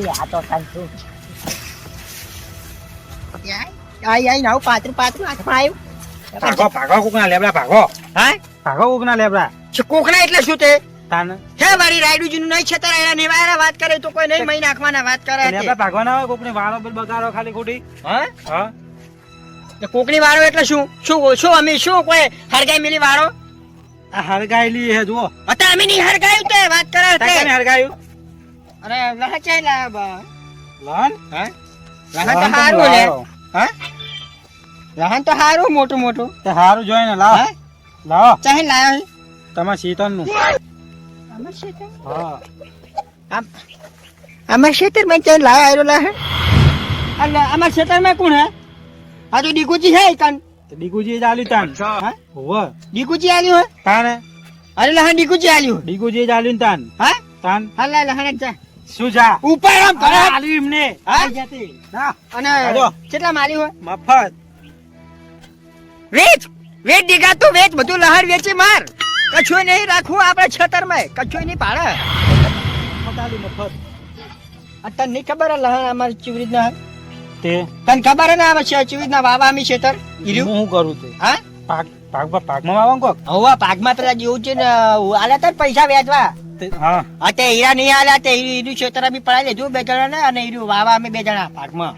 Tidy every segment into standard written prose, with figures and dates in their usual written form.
લે આ તો કાંઈ આઈ નાવ પાતરું હાથમાં આવ્યું. ભાગો કોકના લેબડા ભાગો. હા ભાગો કોકના લેબડા. કોકના એટલે શું તે તાન હે મારી રાયડુજીનું નહીં છતર એના નેવાયરા વાત કરે તો કોઈ નહીં મહી નાખવાના વાત કરે લેબડા ભાગવાના હોય કોકની વાળો પર બગાડો ખાલી ખોટી. હા કોકની વાળો એટલે શું અમે શું કોઈ હરગાઈ મિલી વાળો આ હરગાયેલી હે જુઓ. અત્યારે અમે નહીં હરગાયું તે વાત કરે તે તાને હરગાયું. અરે લહ ચાઈલા લહન હા લહન તો હારું લે હા લહન તો હારું મોટું તે હારું જોઈને લાવ. હા? લાવો ચાહે લાયો તમાર શીતન નું. અમાર શેતર હા અમાર શેતર માં ચાહે લાયો લા હે અલ્લા અમાર શેતર માં કોણ હે આ તો ડીકુજી હે કાન તે ડીકુજી જ આલ્યું તાન. હા હોવે ડીકુજી આલ્યું હે તાને અરે લહન ડીકુજી આલ્યું ડીકુજી જ આલ્યું તાન. હા તાન હલ્લા લહન જા શું જા ઉપર આમ અરે કરે આલ્યું એમને. હા? આઈ જાતી. ના અને હાલો. કેટલા માર્યું હે મફત. વેચ દીગા તું વેચ બધું લહર વેચી માર કછું નહીં રાખવું આપણે છતર માં કછું નહીં પાડે મફત આલ્યું મફત. આ તને નહીં ખબર હે લહણ અમારે ચીવરીજ ના તે તને ખબર હે ને આ ચીવરીજ ના વાવા અમે છેતર હું શું કરું તે હા પાકમાં વાવન કોક. હવા ભાગમાં પેલા જેવું છે ને આલ્યા તાર પૈસા વેચવા હા આ તે હીરા નહીં આલ્યા તે હીરું છેતર અમે પડાવી લીધું 2 જણા ને અને હીરું વાવા અમે 2 જણા ભાગમાં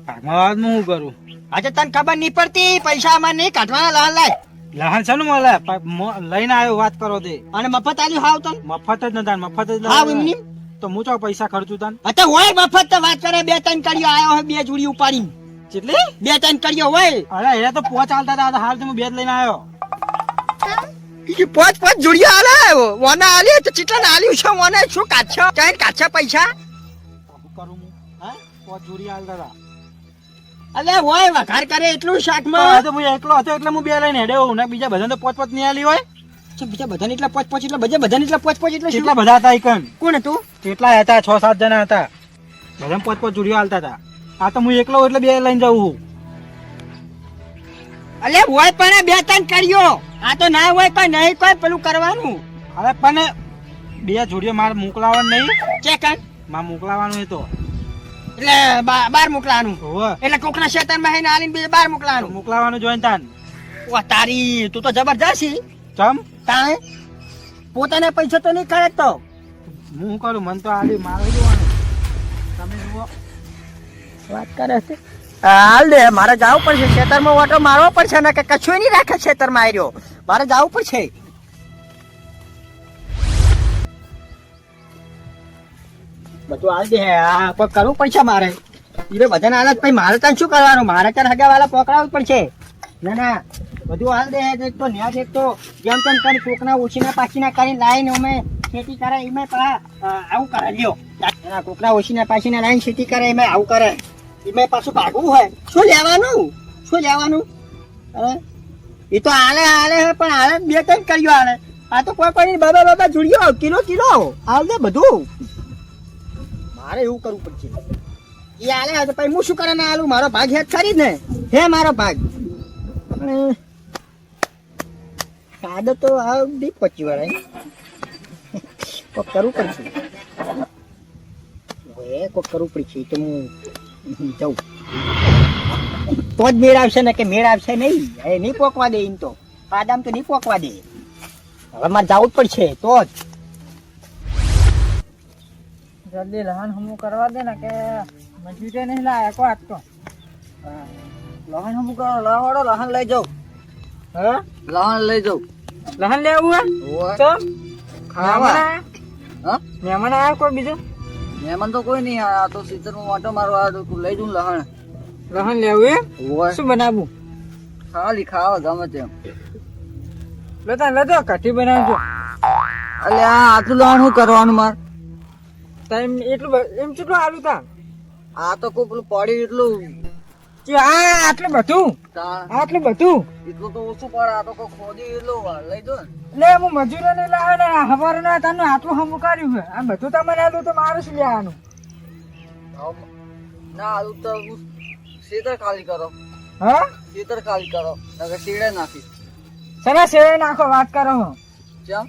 પાકમાં વાવ હું કરું. આજે તને ખબર નહીં પડતી પૈસા અમારે નહીં કાઢવાના લહણ લાય લહન છે ને મળે લઈને આવ્યો વાત કરો તે. અને મફત આલ્યું હાવ તને મફત જ નતા મફત જ હાવ લાવ્યો. એમની તો હું ચો પૈસા ખર્ચું તાન. અત્યારે હોય મફત તો વાત કરે 2-3 કડીઓ આયો હોય 2 જોડી ઉપાડીને કેટલી 2-3 કડીઓ હોય અરે એ તો પોચ ચાલતા હતા હાલ તો હું બે જ લઈને આવ્યો. પાંચ જોડીઓ આલે વના આલી તો ચીટલા ના આલ્યું છે વના શું કાચો ચાઈ કાચા પૈસા શું કરું હું હા પોચ જોડી હાલતા હતા. અલે હોય વઘાર કરે એટલું શાક તો માં તો હું એકલો હતો એટલે હું બે લઈને હેડ્યો ને બીજા બધા તો પોચ પોચ નહીં આલી હોય. બીજા બધાને એટલા પોચ એટલે બધાને એટલા પોચ એટલે કેટલા બધા હતા ઈકન કોણ હતું કેટલા હતા 6-7 જણા હતા બધા પોચ પોચ જોડીઓ હાલતા હતા. આ તો હું એકલો એટલે બે લઈને જાઉં. અલે હોય પણ 2-3 કડીઓ આ તો ના હોય કોઈ નહીં કોઈ પેલું કરવાનું અરે પણ બે જોડીઓ મારે મોકલાવાનું નહીં. ચેક કર મારે મોકલાવાનું એ તો એટલે બાર મોકલાવાનું હોવે એટલે કોકના શેતર માં આલીને બીજે બાર મોકલાવાનું મોકલાવાનું જોઈને તાન. વા તારી તું તો જબરદસ્ત છી ચમ તાણે પોતાના પૈસા તો નહીં કરે તો હું શું કરું મન તો આલી મારે જોવાનું. તમે જુઓ વાત કરે છે હાલ દે મારે જવું પડશે ખેતરમાં ઓટો મારવો પડશે ને કે કશું નહીં રાખે ખેતરમાં આવ્યો મારે જવું પડશે બધું હાલ દે આ કોઈ કરવું પડશે મારે એ બધાને હાલત પછી મારે ત્યાં શું કરવાનું મારે ત્યાં હગા વાળા પકડાવવું પડશે ના બધું હાલ દે એક તો ન્યાજ એક તો જેમ તેમ કરી કોકના ઓછીના પાછીના કરીને લાઈને અમે ખેતી કરે એમાં આવું કરે લ્યો કોકના ઓછીના પાછીના લાઈને ખેતી કરે એમાં આવું કરે એમાં પાછું ભાગવું હોય શું લેવાનું એ તો હાલે પણ હાલે 2-3 કર્યો હાલે આ તો કોઈ બાબા જોડ્યો કિલો હાલ દે બધું મારે એવું કરવું પડશે એ હાલે તો પછી હું શું કરે ના હાલું મારો ભાગ હેત ખરી ને હે મારો ભાગ કાદો તો આ દી પચી વાળા કોક કરવું પડશે કોક કરવું પડશે તો હું જાઉં તો જ મેળ આવશે ને કે મેળ આવશે નહીં એ નહીં પોકવા દે એમ તો બાદામ તો નહીં પોકવા દે હવે મારે જવું જ પડશે તો જ જલ્દી લહન હમું કરવા દે ને કે મજૂરી નહીં લાયા કો આજ તો લહન હમું કરો લહવાડો લહન લઈ જાઉં હા લહન લઈ જાઉં લહન લેવું હે તો ખાવા હા મહેમાન આવ્યા કોઈ બીજું મહેમાન તો કોઈ નહીં આ તો સીતરમાં ઓટો મારવા આવ્યો લઈ જઉં લહન લેવું એમ શું બનાવવું ખાલી ખાવા ગમે તેમ લેતો કઢી બનાવજો અલે આ આટલું લહન શું કરવાનું માર ટાઈમ એટલું એમ કેટલું આલું તા આ તો કોઈ પેલું પડી એટલું આટલું બધું એટલું તો ઓછું પડે આ તો કોઈ ખોદી એટલું લઈ દો ને હું મજૂરો ને લાવે ને હવારે ના તને આટલું હમું કર્યું છે આ બધું તમારે આલું તો મારું શું લેવાનું ના આલું તો ખેતર ખાલી કરો હા ખેતર ખાલી કરો નકર શેડે નાખી સના શેડે નાખો વાત કરો કેમ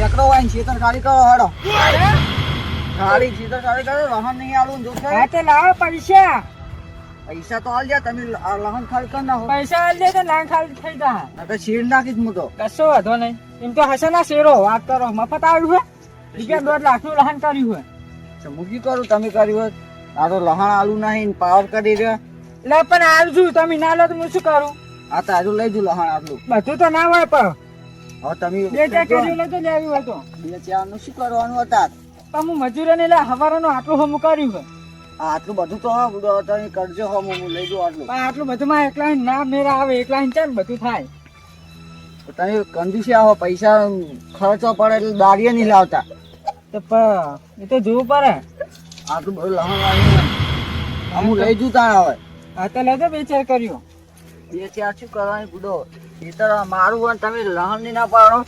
એકડો વાઈન ખેતર ખાલી કરો હડો સારી સીધા સારી કરો લહણ નહીં આલું જોશે હા તે લાવો પૈસા તો આલ જા તમે લહણ ખાલી કર નાખો પૈસા આલ દે તો ના ખાલી થઈ જા તો શેર નાખીશ હું તો કશો વાંધો નહીં એમ તો હશે ના શેરો વાત કરો મફત આવ્યું છે રૂપિયા 1.5 લાખનું લહણ કર્યું છે મૂકી કરું તમે કર્યું હોય આ તો લહણ આલુ નહીં પાવર કરી રહ્યો એટલે પણ આવજો તમે ના લો તો હું શું કરું આ તો આજુ લઈ જુ લહણ આટલું બધું તો ના હોય પણ હવે તમે બે ચાર કેરી લઈ તો લેવી હોય તો બે ચાર નું શું કરવાનું હતા તમે મજૂરો ને લે હવારનો આટલું હમું કર્યું છે આટલું બધું તો તમે કરજો હમ હું લઈ જઉં આટલું આટલું બધું માં એકલા ના મેરા આવે એકલા ચાલ બધું થાય તમે કંજુસી આવો પૈસા ખર્ચો પડે એટલે દાડીએ નહીં લાવતા તો એ તો જોવું પડે આટલું બધું લહણ વાળી હું લઈ જઉં તાણ હવે હા તો લેજો બે ચાર કર્યો બે ચાર શું કરવાની બુડો ખેતર મારું હોય તમે લહણ ની ના પાડો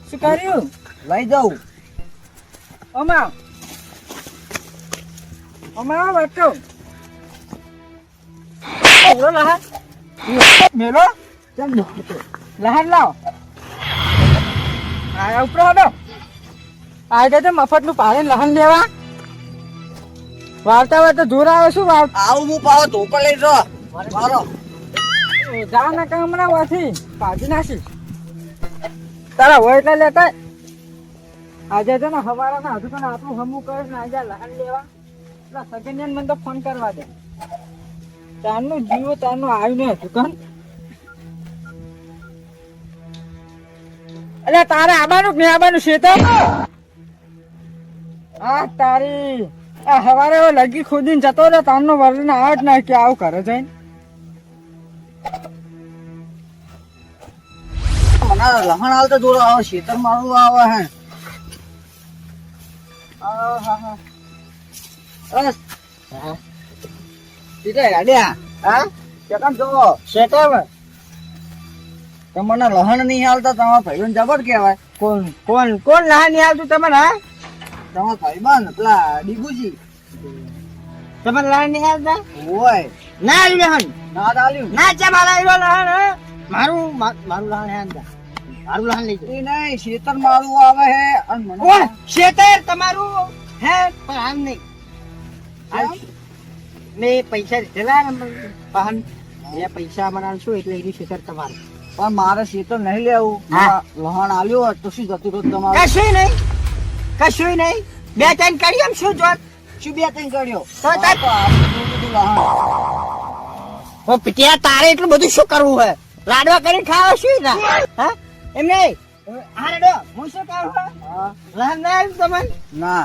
શું કર્યું લઈ જાઉં અમા વાંચો લહણ મેલો લહણ લાવ આ ઉપર હડો આ તો મફત નું પાડે લહણ લેવા વાર્તા વાર્તા જોર આવે શું વાત આવું હું પાવો તો ઉપર લઈ જો મારો જા ના કામ ના વાથી પાજી નાખી તારા હોય એટલે લેતા આજે છે ને હવારા ના હજુ તને આટલું હમું કરે ને આજે લહણ લેવા પેલા સગન્યાન મને તો ફોન કરવા દે તારનું જીવો તારનું આવ્યું નહીં હતું કન એટલે તારે આબાનું કે નહીં આબાનું છે તો આ તારી આ હવારે લગી ખોદીને જતો રહે તારનો વર્ણ આવે જ ના કે આવું કરે જઈને મને લહણ આવતા જોડો આવે શેતર મારું આવે હે તમને લહણ નહીં હાલતા તમારા ભાઈબંધ જબર કેવાય કોણ કોણ કોણ લહણ નહીં હાલતું તમને હા તમારા ભાઈબંધ પેલા ડીગુજી તમારે લહણ નહીં હાલતા હોય ના આવ્યું લહણ ના આવ્યું ના ચા મારા આવ્યો લહણ મારું મારું લહણ હાલતા મારું લહણ લઈ જાય નહીં શેતર મારું આવે હે અને મને શેતર તમારું હે પણ આમ નહીં મેં પૈસા દીધેલા ને પહન એ પૈસા મને શું એટલે એની શેતર તમારું પણ મારે શેતર નહીં લેવું લહણ આલ્યો હોત તો શું જતું રહ્યું તમારું કશું નહીં બે ત્રણ કર્યો શું જોત શું બે ત્રણ કર્યો તો પિટિયા તારે એટલું બધું શું કરવું હે લાડવા કરી ખાવા શું ના હા એમ નહીં હા રેડો હું શું કહું લહણ ના આવ્યું તમને ના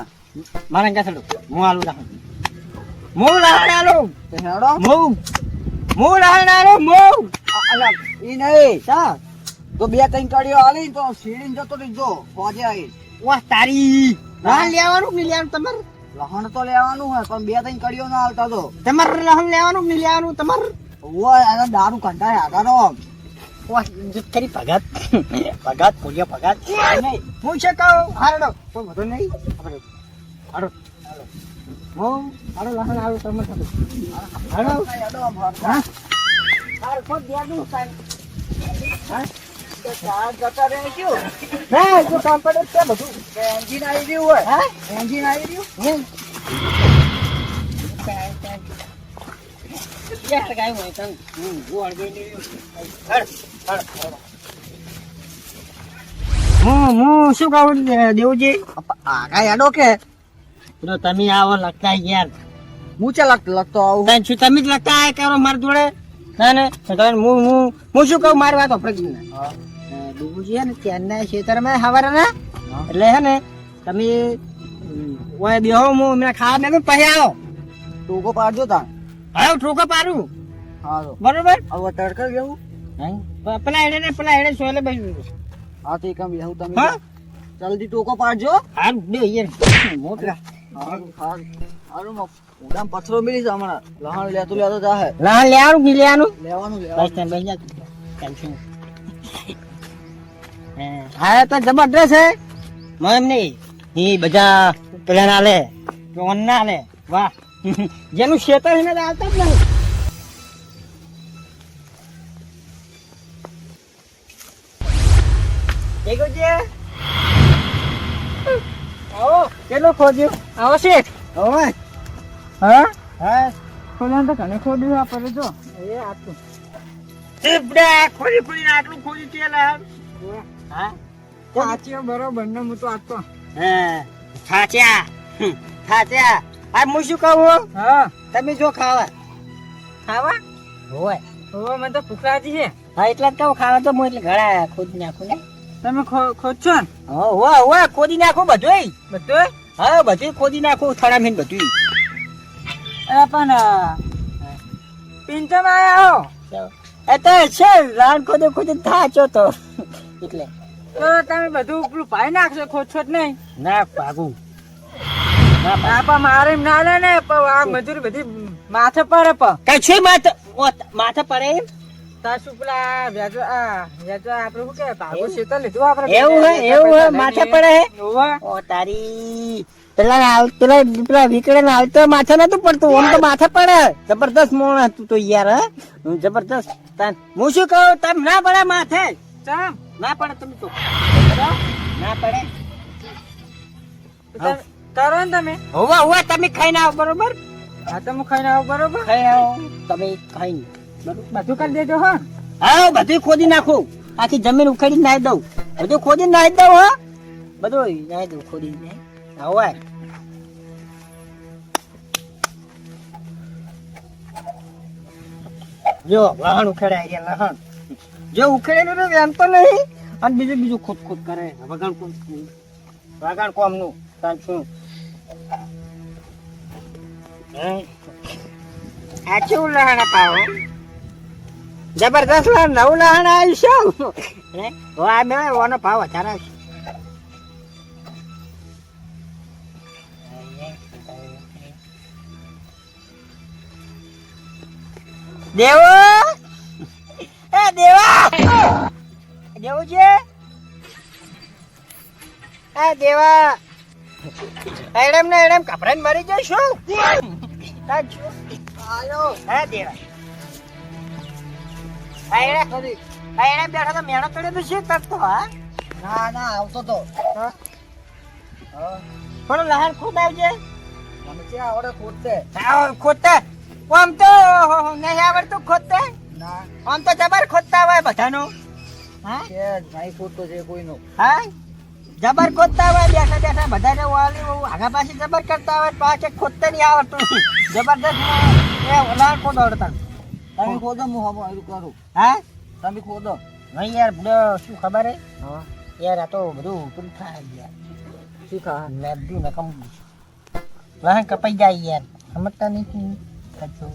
મારા ક્યાં થડું હું આલું લહણ હું લહણ આલું હેડો હું લહણ આલું અલા ઈ નહીં સા તો બે ત્રણ કડીઓ આલી તો સીડીને જતો રહીજો ફોજે આવી વાહ તારી લહણ લેવાનું કે લેવાનું તમારે લહણ તો લેવાનું હોય પણ બે ત્રણ કડીઓ ના આવતા તો તમારે લહણ લેવાનું કે લેવાનું તમારે ઓય આ દારૂ કંટાય આગારો વાહ જુત કરી ભગત પોલિયો ભગત નહીં હું છે કહું હારડો તો બધો નહીં આપણે હાડો હાડો લહણ આવું તમે હાડો હા હાર ખોદ દેવાનું હા જતા રહે ક્યું ના જો કામ પડે છે બધું એન્જિન આવી રહ્યું હોય હા એન્જિન આવી રહ્યું યાર ગાય હોય તન ગોળ ગઈ હું શું કહું દેવજી આગા યાડો કે તો તમે આવો લગતા યાર હું ચા લગતો આવું શું તમે જ લગતા આય કરો મારા જોડે ના ને હું શું કહું મારી વાત આપણે દેવજી હે ને ત્યાંના ખેતરમાં હવારે ને એટલે હે ને તમે ઓય બેહો હું મેં ખાવા મેં પછી આવો ટોકો પાડજો તા હા ટોકો પાડું હા બરોબર હવે તડકા ગયું પેલા એને સોલે બેસી હા તો એકમ બેહું તમે હા જલ્દી ટોકો પાડજો હા બે યાર મોટલા હારું ઉડામ પથરો મિલી જા હમણાં લહણ લેતો જાહે લહણ લેવાનું બસ તને બેસી જા ટેન્શન હા તો જબરદસ્ત હે મને એમ નહીં એ બધા પેલા ના લે ઓન ના લે વાહ જેનું ખેતર એને આવતા જ નહીં કેટલું ખોદ્યું? આવો શેઠ ઓય હા હા ખોલ્યા તો ઘણે ખોદ્યું આપણે જો એ આટલું ચીપડા ખોલી ખોલી આટલું ખોલી છે લા. હા સાચી બરોબર ને હું તો આટલો હા થાચ્યા થાચ્યા. આ હું શું કહું હા તમે જો ખાવા ખાવા હોય હવે મને તો ભૂખ લાગી છે હા એટલા જ કહું ખાવા તો હું એટલે ઘણા ખોદી નાખું ને. તમે ખોદશો ને હા હોય હોય ખોદી નાખું બધું. બધું હા બધું ખોદી નાખું થડામીન બધું. એ પણ પિંચમ આયા હો એ તો છે રાન ખોદે ખોદે થાચો તો એટલે તો તમે બધું પેલું ભાઈ નાખશો ખોદશો જ નહીં ના ભાગું આપા મારે એમ ના લે ને પણ આ મજૂરી બધી માથે પડે પણ કઈ છે માથે પડે એમ. તાસુ પેલા વ્યાજો આપણે શું કે ભાગો શેતર લીધું આપણે એવું હે માથે પડે હે. હોવે. ઓ તારી પેલા વિકડે ને હાલતો માથે નતું પડતું આમ તો માથે પડે. જબરદસ્ત મોણ હતું તો યાર હે જબરદસ્ત. હું શું કહું તમે ના પડે માથે ચમ ના પડે તમે તો ના પડે. તમે કરો ને તમે હોવા હોવા તમે ખાઈને આવો બરોબર. હા તો હું ખાઈને આવું બરોબર ખાઈ આવો તમે ખાઈને બધું કરી દેજો હા હા બધું ખોદી નાખું. આખી જમીન ઉખેડી નાખી દઉં. બધું ખોદી નાખી દઉં હો બધું નાખી દઉં ખોદી હવે જો લહણ ઉખેડાય ગયા લહણ જો ઉખેડેલું ને એમ તો નહીં અને બીજું ખોદ ખોદ કરે વગાણ કોમ નું શું આ કેવું લહણ અપાવો જબરદસ્ત લહણ નવું લહણ આવ્યું છે આ બે ઓનો ભાવ વધારે આવશે. દેવો એ દેવા દેવું છે એ દેવા એડમ ને એડમ કપડાં મરી જઈશું. આયો હે દેવા એડમ બેઠા તો મેણો ચડ્યો તો શું કરતો હા ના ના આવતો તો થોડું લહાણ ખોદ આવજે. મને ક્યાં આવડે ખોદતે ખોદતા આમ તો નહીં આવડતું ખોદતા ના આમ તો જબર ખોદતા હોય બધાનું. હા કે નહીં ખોદતો છે કોઈનો હા જબર ખોદતા હોય બેઠા બેઠા બધાને વાલી આગા પાછી જબર કરતા હોય પાછે ખોદતા નહીં આવડતું જબરદસ્ત લહાણ ખોદ આવડતા. તમે ખોદો હું હમ એલું કરું હા તમે ખોદો નહીં યાર બધો શું ખબર હે યાર આ તો બધું પૂરું થાય યાર શું ખા બધું નકમ લહાણ કપાઈ જાય યાર સમજતા નહીં કશું.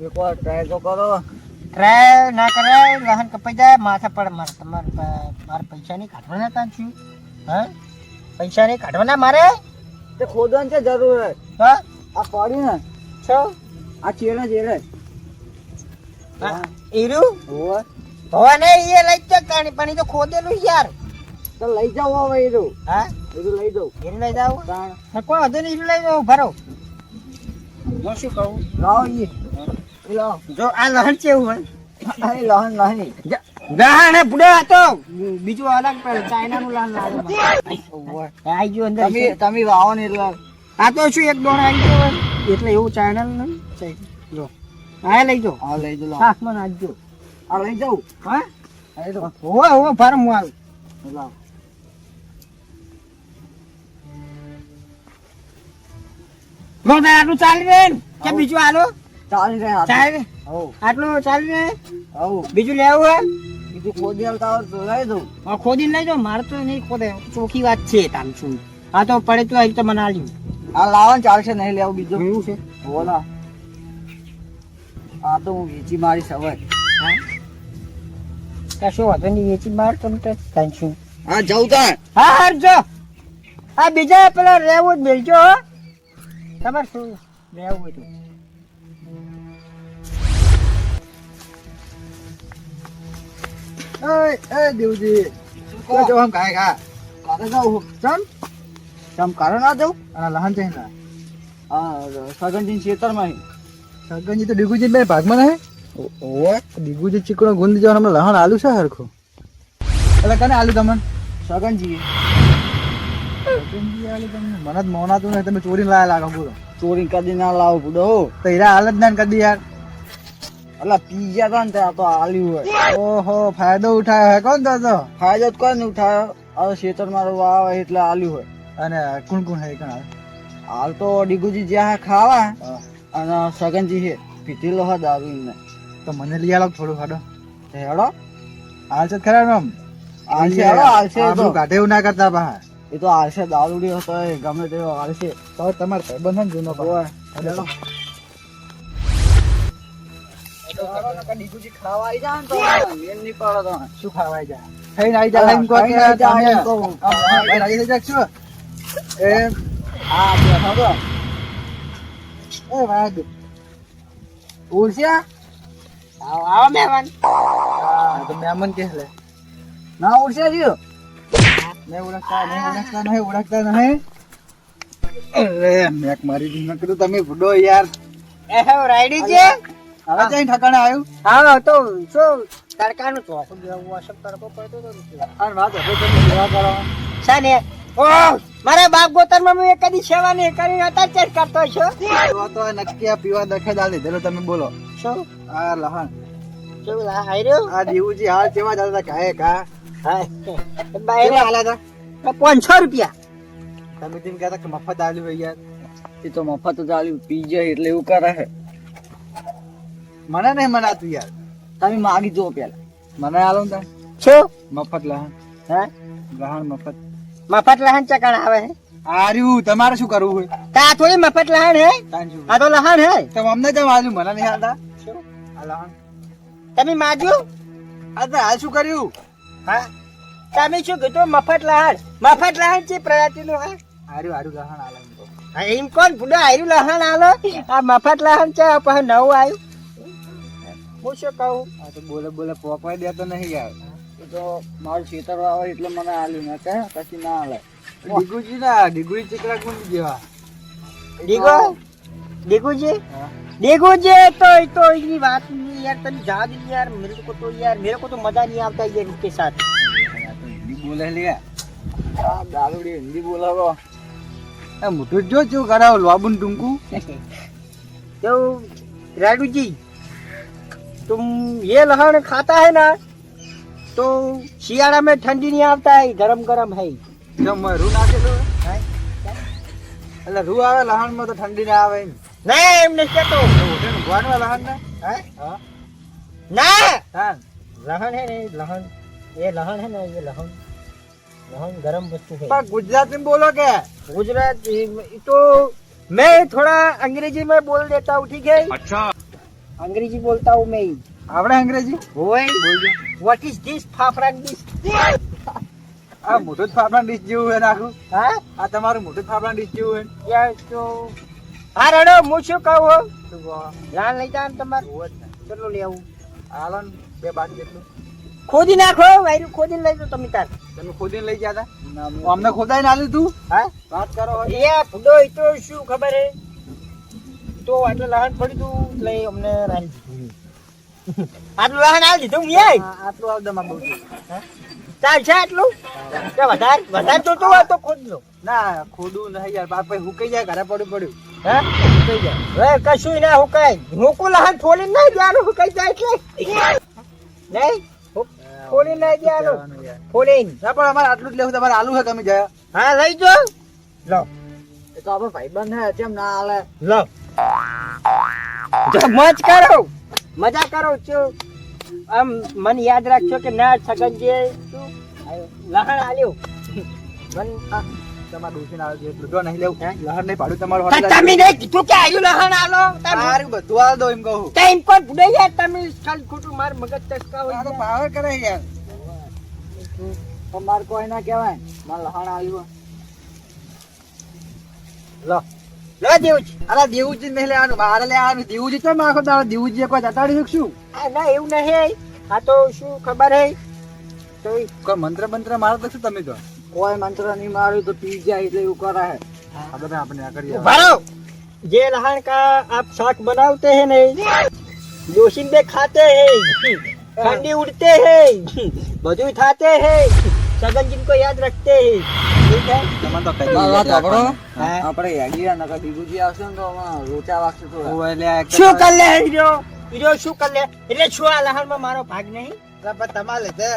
એક વાર ટ્રાય તો કરો ટ્રાય ના કરાય લહન કપાઈ જાય માથા પડે મારે મારે પૈસા નહીં કાઢવાના ત્યાં છું. હા પૈસા નહીં કાઢવાના મારે તે ખોદવાની છે જરૂર હે હા આ પડ્યું ને છો આ ચેડે ચેડે ઈરું હોવે હોવા ને એ લઈ જ કાણી પણ એ તો ખોદેલું યાર. તો લઈ જાવ હવે એરું હા એરું લઈ જાવ એને લઈ જાવ તાણ કોઈ વધુ નહીં લઈ જાવ ભરો. હું શું કહું લાવો ઈ લાવો જો આ લહણ કેવું હોય અરે લહન લહની લહણ હે બુડો હતો બીજું અલગ પડે ચાઇનાનું લહણ લાગે આવી ગયું અંદર તમે તમે વાવો ને એટલે આ તો શું એક દોણ આવી ગયો હોય એટલે એવું ચાઇના જો હા લઈ જાઓ હા લઈ જાવ શાકમાં નાખજો. આ લઈ જાવ હા લઈ જાવ હોવે હોવે ભર હું આવું લાવો રોજ આટલું ચાલી રહે ને કે બીજું આલો ચાલી રહ્યા ચાલી રહે હો આટલું ચાલી રહે હો બીજું લેવું હોય બીજું ખોદી આવતા હોય તો લઈ દઉં ખોદીને લઈ જાઓ મારે તો નહીં ખોદે ચોખ્ખી વાત છે તામ શું આ તો પડે તો આવી તો મને આલ્યું આ લાવો ને ચાલશે નહીં લેવું બીજું એવું છે બોલા આ તો હું વેચી મારી સવાય કશું વાંધો નહીં વેચી માર તમે તો ટેન્શન. હા જવું તાર હા હારજો આ બીજા પેલા રહેવું જ મેલજો હો તમારે શું રહેવું હોય તો એ દેવજી શું કહો? આમ કાય કા કારે જાઉં ચમ ચમ કારે ના જાઉં આ લહન છે ને હા સગનજી ખેતરમાં સગનજી તો ડીગુજી બે ભાગમાં નહીં ઓવે ડીગુજી ચીકણો ગુંદી જવાનું હમણાં લહણ આલુ છે હરખું એટલે કને આલુ તમને સગનજી મને જ મોનાતું નહીં, તમે ચોરી લાયા લાગો પૂરો. ચોરી કદી ના લાવો બુડો. તો હીરા હાલ જ ના કદી યાર. એટલે પી ગયા તા ને ત્યાં તો આલ્યું હોય. ઓહો, ફાયદો ઉઠાયો હે કોણ તો? ફાયદો જ કોઈ નહીં ઉઠાયો. હવે ખેતર મારું વાવે એટલે આલ્યું હોય. અને કોણ કોણ હે કણ? હાલ તો ડીગુજી જ્યાં ખાવા અને સગનજી છે પીધેલો હોય દારૂ એમને. તો મને લઈ આલો થોડું ખાડો. હેડો હાલશે જ ખરા આમ. હાલશે હેડો હાલશે એ તો. આપણું કાઢે એવું ના કરતા બહાર. એ તો હાલશે દારૂડી હતો એ ગમે તેવો હાલશે. તો તમારે ભાઈબંધ છે ને જૂનો હોય. હેડો. ડીગુજી ખાવા આવી જાય ને તો મેલ નહીં પડે તમે. શું ખાવાય જાય? ખાઈને આવી જાય એમ કહો કે ખાઈને આવી જાય એમ કહો. ભાઈ રાજી થઈ જાય શું? એમ. હા બેઠો તો. એ વાગ. ઉડશે? આવો મહેમાન. હા, તો મહેમાન કે લે. ના ઉડશે જીઓ. નહીં ઓળખતા નહીં. અરે મેક મારી દી ન કીધું તમે ભૂડો યાર. એહો રાયડી છે. હવે જઈને ઠકાણે આવ્યું. હા તો શું તડકાનું ચોકું જેવું અસર તડકો પડતો હતો. અને વાત હવે તમે સેવા કરો. સાને ઓ મારા બાપ ગોતરમાં હું એક કદી સેવા નહીં કરી હતા ચેક કરતો છું. તો નક્કી આ પીવા દખે દાલે ધરો તમે બોલો. શું આ લહણ શું લા હાર્યો? આ દેવુજી હાલ કેવા ચાલતા કાહે કા? હા કેવા બાય હાલા હતા? 500 રૂપિયા. તમે તેમ કહેતા કે મફત આલ્યું હોય યાર. એ તો મફત જ આલ્યું પી જાય એટલે એવું કરે છે. મને નહીં મનાતું યાર. તમે માગી જુઓ પેલા. મને આલો ને શું મફત લહણ. હા લહણ મફત. મફત લહાણ ચકણ આવે હે? આર્યું તમારે શું કરવું હોય? તા થોડી મફત લહાણ હે? તાન શું? આ તો લહાણ હે. તો અમને કેમ આલ્યું? મને નહીં આલતા. આ લહણ. તમે માગ્યું? આ તો હાલ શું કર્યું? હા તમે શું કીધું? મફત લહાણ. મફત લહાણ છે પ્રજાતિનું હે? આર્યું લહણ આલે એમ તો. હા એમ કોણ ભૂડો આયરું લહાણ આલો? આ મફત લહાણ છે પછી નવું આવ્યું. હું શું કહું? આ તો બોલે બોલે પોકવાઈ દેતો નહીં યાર. એ તો મારું ખેતર આવે એટલે મને આલ્યું ને કે પછી ના આલે. ડીગુજી ના ડીગુજી ચીકરા કોણ જેવા? ડીગો ડીગુજી हाँ। ડીગુજી तो इतनी बात नहीं यार तभी जा दी यार मेरे को तो मजा नहीं आता ये इसके साथ हिंदी बोले लिया આ દારૂડી હિન્દી બોલાવો. मोटू जो जो कराओ लोबुन तुमको तो राडू जी तुम ये लहण खाता है ना तो शियाला में ठंडी नहीं आता है गरम गरम है जब मैं रू नाखे तो એટલે રૂ આવે લહણ માં તો ઠંડી ના આવે नहीं एमने क्या तो ભગવાન માં લહણ ને हाँ? ना હા लहण है नहीं लहण ये लहण है ना ये लहण लहण गरम वस्तु है પણ ગુજરાતી में बोलो के गुजरात तो मैं थोड़ा अंग्रेजी में बोल देता हूँ ठीक है अच्छा अंग्रेजी बोलता हूँ मैं આપણે અંગ્રેજી ओए બોલજો what is this fafda this આ મોટું જ ફાફડા ડીશ જેવું હે નાખું हाँ આ તમારું મોટું ફાફડા ડીશ જેવું હે या तो हाँ रड़ो मुझे कहो लान लई जान तमार चलो ले आऊं હાલો ને બે બાકી જેટલું खोदी नाखो वायरु खोदी लई दो तमी तार તમે ખોદીને લઈ ગયા હતા અમને ખોદાઈને આલ્યું તું हाँ વાત કરો હવે. ये फुडो तो शू खबर है तो આટલું લહણ પડી તું એટલે અમને રાહી દીધું આટલું લહણ આવી દીધું મેં આટલું આવ દમા બહુ ચાલશે આટલું કે વધારે જોતું હોય તો ખોદ લો ના ખોદું નહીં યાર બાપ ભાઈ હુકાઈ જાય ઘરે પડ્યું હે હુકાઈ જાય હવે કશું ના હુકાય હુકું લહણ ફોલીને નહીં દેવાનું હુકાઈ જાય એટલે નહીં ફોલીને નહીં દેવાનું ફોલીને ના પણ અમારે આટલું જ લેવું તમારે આલુ હે તમે ગયા હા લઈ જો લો એ તો આપણો ભાઈબંધ હે કેમ ના આલે. લો જો મોજ કરો મજા કરો છો આમ મને યાદ રાખજો કે ના સગનજી શું લહણ આલ્યું મન તમારે ડોસીને આવે છે એટલું જો નહીં લેવું લહણ નહીં પાડું તમારું તમે નહીં કીધું કે આયુ લહણ આલો સારું બધું આલ દો એમ કહું ટાઈમ પર ભૂડાઈ યાર તમે ખાલી ખોટું માર મગજ ચસકા હોય આ તો પાવર કરે યાર પણ મારે કોઈ ના કહેવાય મારે લહાણ આલ્યું. લો લો દેવું છે અરે દેવુજી નહીં લેવાનું મારે લેવાનું દેવુજી તો આખો દાડો દેવુજી કોઈ જતાડી શકશું આ ના એવું નહીં આ તો શું ખબર હે તો કોઈ મંત્ર મંત્ર મારો તો શું તમે તો કોઈ મંત્ર નહીં માર્યું તો પી જાય એટલે એવું કરે છે. ખબર આપણે આ કરીએ भरो ये लहन का आप साग बनाते हैं नहीं जोशिंदे खाते हैं ठंडी उड़ते हैं बजू खाते हैं सगन जिनको याद रखते हैं તમને તો કહી વાત સાંભળો. હા. આપણે હેડીયા નકર બીજું આવશે ને તો હમણાં લોચા વાગશે થોડા. ઓય લે આ શું કર લે હીરો શું કર લે એટલે શું આ લહાણમાં મારો ભાગ નહીં પણ તમારે લીધે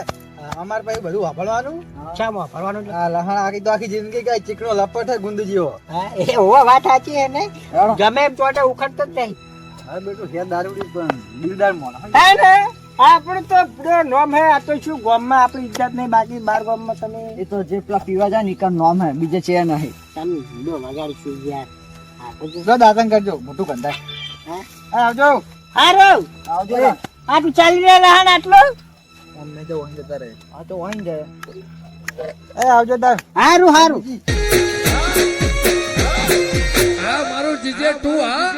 અમાર પાસે બધું વાપરવાનું શામાં ફરવાનું આ લહણ આખી જિંદગી કઈ ચીકણો લપટ હે ગુંદ જેવો હા એ હોવા વાત સાચી હે ને હેડો. ગમે એમ ચોટે ઉખડતો જ નહીં હવે બેટું છે દારૂડી પણ દિલદાર મોણ હે ને આપણે તો પેલો નોમ હે આ તો શું ગામમાં આપણી ઇજ્જત નહીં બાકી બાર ગામમાં તમે એ તો જે પેલા પીવા જાય ને ઈ કાન નોમ હે બીજે છે નહીં. તમે ભૂલો વગાડીશું યાર હા તો જો દાતન કરજો મોટું કંદાય હા હા આવજો હારો આવજો એ. ને. આ તું ચાલી રહ્યા લહાણ આટલો અમને તો વહી જતા રહે હા તો વहीं જાય. એ આવજો તાર હારું હારું આ મારું જીજે તું હા